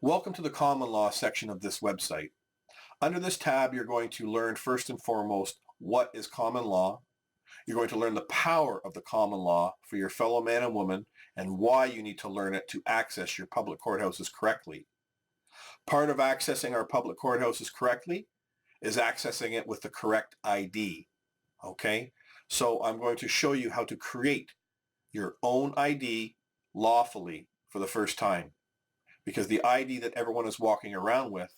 Welcome to the common law section of this website. Under this tab, you're going to learn first and foremost what is common law. You're going to learn the power of the common law for your fellow man and woman and why you need to learn it to access your public courthouses correctly. Part of accessing our public courthouses correctly is accessing it with the correct ID. Okay? So I'm going to show you how to create your own ID lawfully for the first time. Because the ID that everyone is walking around with,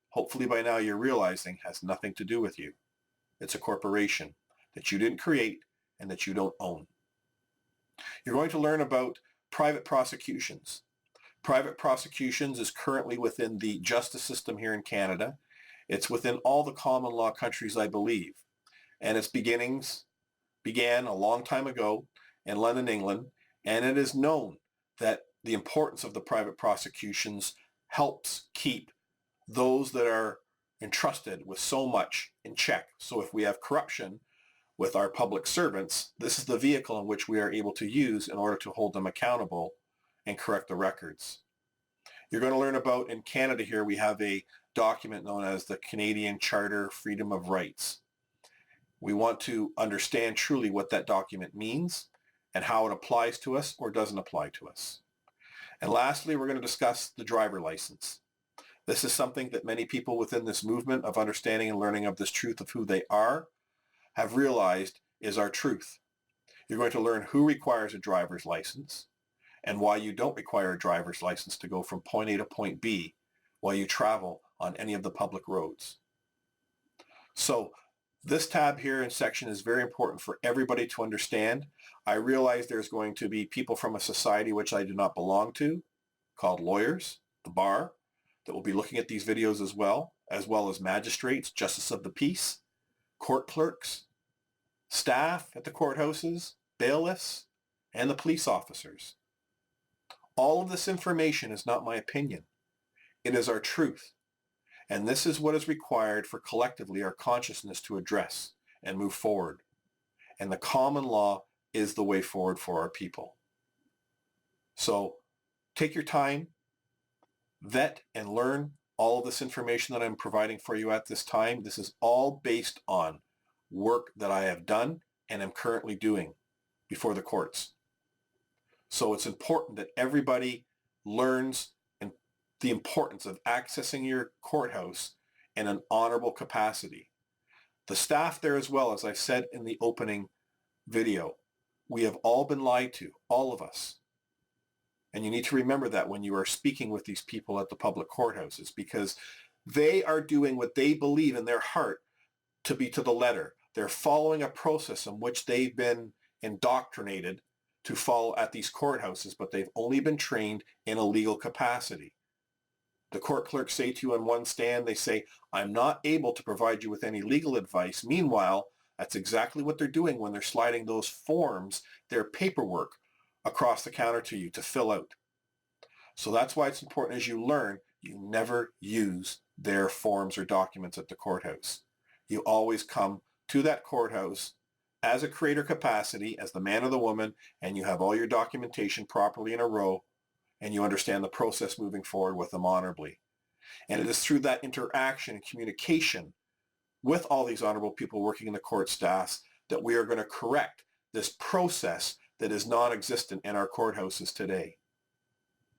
hopefully by now you're realizing, has nothing to do with you. It's a corporation that you didn't create and that you don't own. You're going to learn about private prosecutions. Private prosecutions is currently within the justice system here in Canada. It's within all the common law countries, I believe. And its beginnings began a long time ago in London, England, and it is known that the importance of the private prosecutions helps keep those that are entrusted with so much in check. So if we have corruption with our public servants, this is the vehicle in which we are able to use in order to hold them accountable and correct the records. You're going to learn about, in Canada here, we have a document known as the Canadian Charter Freedom of Rights. We want to understand truly what that document means and how it applies to us or doesn't apply to us. And lastly, we're going to discuss the driver license. This is something that many people within this movement of understanding and learning of this truth of who they are have realized is our truth. You're going to learn who requires a driver's license and why you don't require a driver's license to go from point A to point B while you travel on any of the public roads. So this tab here in section is very important for everybody to understand. I realize there's going to be people from a society which I do not belong to, called lawyers, the bar, that will be looking at these videos as well as magistrates, justice of the peace, court clerks, staff at the courthouses, bailiffs, and the police officers. All of this information is not my opinion. It is our truth. And this is what is required for collectively our consciousness to address and move forward. And the common law is the way forward for our people. So take your time, vet and learn all of this information that I'm providing for you at this time. This is all based on work that I have done and am currently doing before the courts. So it's important that everybody learns the importance of accessing your courthouse in an honorable capacity. The staff there as well, as I said in the opening video, we have all been lied to, all of us. And you need to remember that when you are speaking with these people at the public courthouses, because they are doing what they believe in their heart to be to the letter. They're following a process in which they've been indoctrinated to follow at these courthouses, but they've only been trained in a legal capacity. The court clerks say to you on one stand, they say, I'm not able to provide you with any legal advice. Meanwhile, that's exactly what they're doing when they're sliding those forms, their paperwork, across the counter to you to fill out. So that's why it's important as you learn, you never use their forms or documents at the courthouse. You always come to that courthouse as a creator capacity, as the man or the woman, and you have all your documentation properly in a row, and you understand the process moving forward with them honorably. And it is through that interaction and communication with all these honorable people working in the court staffs that we are going to correct this process that is non-existent in our courthouses today.